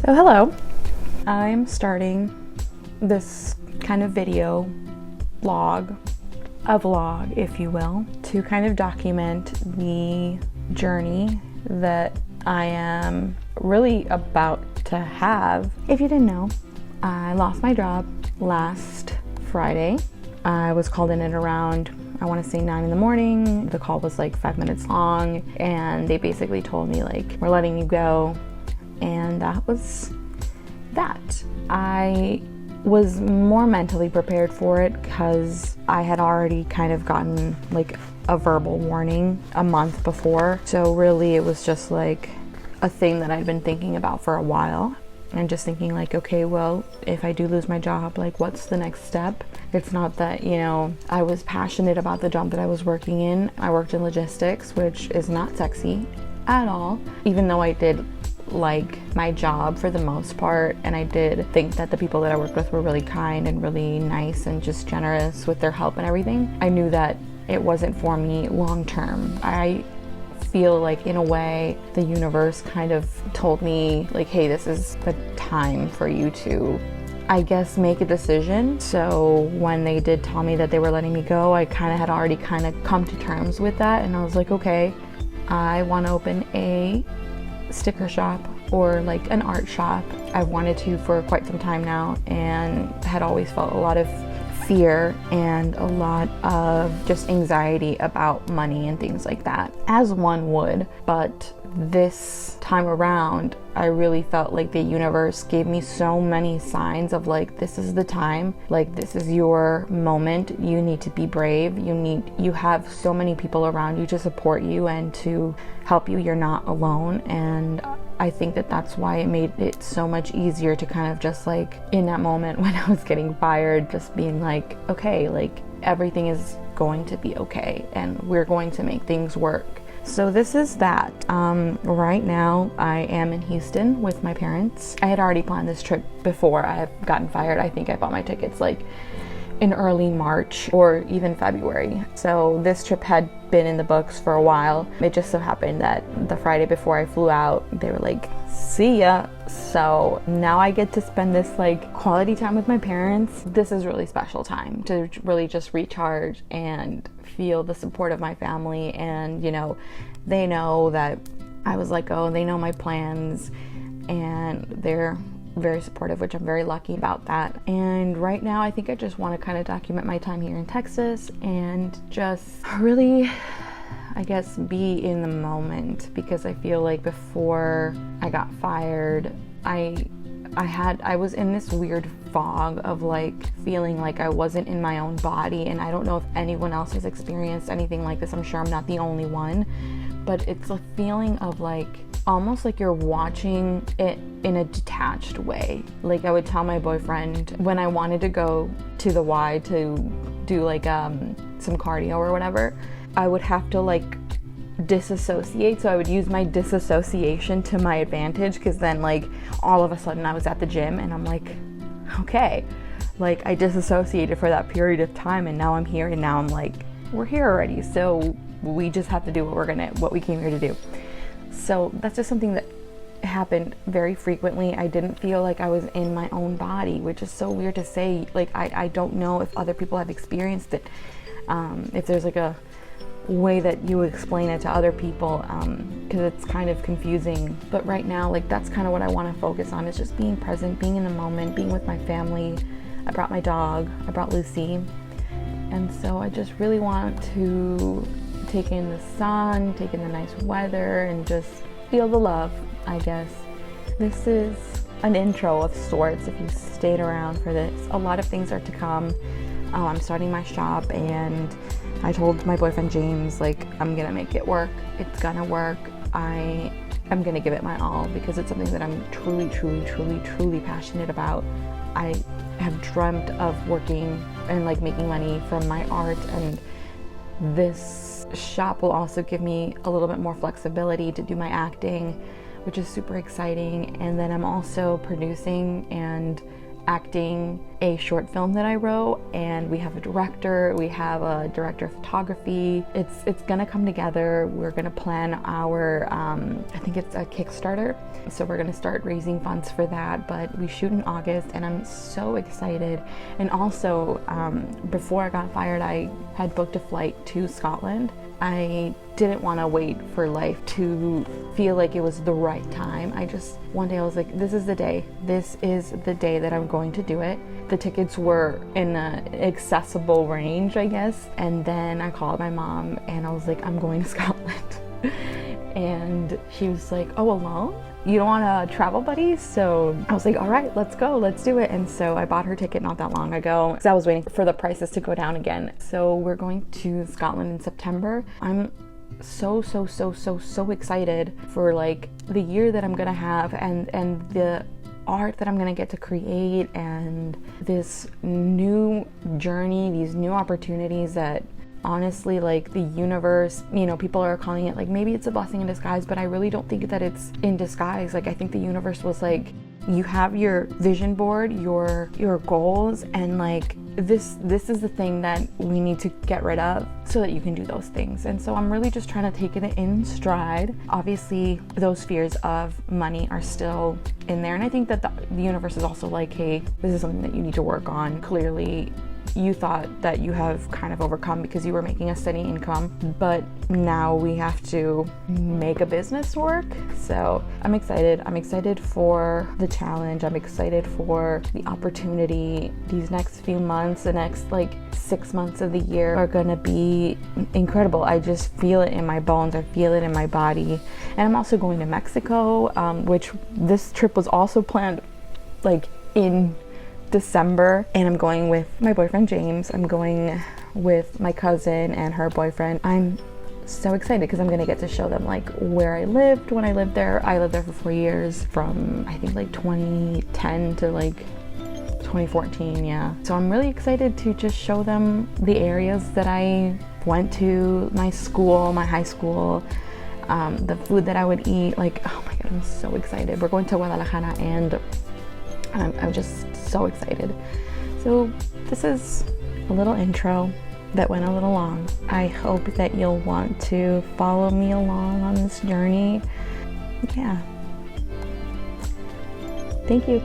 So hello, I'm starting this kind of video vlog, a vlog if you will, to kind of document the journey that I am really about to have. If you didn't know, I lost my job last Friday. I was called in at around, I want to say 9 in the morning. The call was like 5 minutes long and they basically told me like, we're letting you go. And that was that. I was more mentally prepared for it because I had already kind of gotten like a verbal warning a month before. So really it was just like a thing that I'd been thinking about for a while. And just thinking like, okay, well, if I do lose my job, like what's the next step? It's not that, you know, I was passionate about the job that I was working in. I worked in logistics, which is not sexy at all, even though I did like my job for the most part, and I did think that the people that I worked with were really kind and really nice and just generous with their help and everything. I knew that it wasn't for me long term. I feel like in a way the universe kind of told me like, hey, this is the time for you to, I guess, make a decision. So when they did tell me that they were letting me go, I kind of had already kind of come to terms with that, and I was like, okay, I want to open a sticker shop or like an art shop. I've wanted to for quite some time now and had always felt a lot of fear and a lot of just anxiety about money and things like that, as one would. But this time around, I really felt like the universe gave me so many signs of like, this is the time, like this is your moment, you need to be brave, you have so many people around you to support you and to help you, you're not alone. And I think that that's why it made it so much easier to kind of just like in that moment when I was getting fired, just being like, okay, like everything is going to be okay and we're going to make things work. So this is that. Right now I am in Houston with my parents. I had already planned this trip before I had gotten fired. I think I bought my tickets like in early March or even February. So this trip had been in the books for a while. It just so happened that the Friday before I flew out, they were like, see ya. So now I get to spend this like quality time with my parents. This is really special time to really just recharge and feel the support of my family. And you know, they know that I was let go and they know my plans and they're very supportive, which I'm very lucky about that. And right now I think I just want to kind of document my time here in Texas and just really, I guess, be in the moment, because I feel like before I got fired, I was in this weird fog of like feeling like I wasn't in my own body. And I don't know if anyone else has experienced anything like this. I'm sure I'm not the only one, but it's a feeling of like almost like you're watching it in a detached way. Like I would tell my boyfriend when I wanted to go to the Y to do like some cardio or whatever, I would have to like disassociate. So I would use my disassociation to my advantage, because then like all of a sudden I was at the gym and I'm like, okay, like I disassociated for that period of time and now I'm here, and now I'm like, we're here already, so we just have to do what we came here to do. So that's just something that happened very frequently. I didn't feel like I was in my own body, which is so weird to say. Like I don't know if other people have experienced it, if there's like a way that you explain it to other people, because it's kind of confusing. But right now, like that's kind of what I want to focus on, is just being present, being in the moment, being with my family. I brought my dog, I brought Lucy, and so I just really want to take in the sun, take in the nice weather, and just feel the love, I guess. This is an intro of sorts if you stayed around for this. A lot of things are to come. I'm starting my shop, and I told my boyfriend James, like, I'm gonna make it work. It's gonna work. I am gonna give it my all, because it's something that I'm truly passionate about. I have dreamt of working and like making money from my art, and this shop will also give me a little bit more flexibility to do my acting, which is super exciting. And then I'm also producing and acting a short film that I wrote, and we have a director, we have a director of photography. It's gonna come together. We're gonna plan our, I think it's a Kickstarter. So we're gonna start raising funds for that, but we shoot in August and I'm so excited. And also, before I got fired, I had booked a flight to Scotland. I didn't want to wait for life to feel like it was the right time. One day I was like, this is the day. This is the day that I'm going to do it. The tickets were in an accessible range, I guess. And then I called my mom and I was like, I'm going to Scotland. And she was like, oh, alone? You don't want a travel buddy? So I was like, all right, let's go, let's do it. And so I bought her ticket not that long ago because I was waiting for the prices to go down again. So we're going to Scotland in September. I'm so excited for like the year that I'm gonna have and the art that I'm gonna get to create and this new journey, these new opportunities that honestly, like the universe, people are calling it like maybe it's a blessing in disguise, but I really don't think that it's in disguise. Like I think the universe was like, you have your vision board, your goals, and like this is the thing that we need to get rid of so that you can do those things. And so I'm really just trying to take it in stride. Obviously those fears of money are still in there, and I think that the universe is also like, hey, this is something that you need to work on. Clearly you thought that you have kind of overcome because you were making a steady income, but now we have to make a business work. So I'm excited. I'm excited for the challenge. I'm excited for the opportunity. These next few months, the next like 6 months of the year are gonna be incredible. I just feel it in my bones. I feel it in my body. And I'm also going to Mexico, which this trip was also planned like in December, and I'm going with my boyfriend James. I'm going with my cousin and her boyfriend. I'm so excited because I'm gonna get to show them like where I lived when I lived there. I lived there for 4 years, from I think like 2010 to like 2014, yeah. So I'm really excited to just show them the areas that I went to, my school, my high school, the food that I would eat. Like, oh my God, I'm so excited. We're going to Guadalajara and I'm just so excited. So this is a little intro that went a little long. I hope that you'll want to follow me along on this journey. Yeah. Thank you.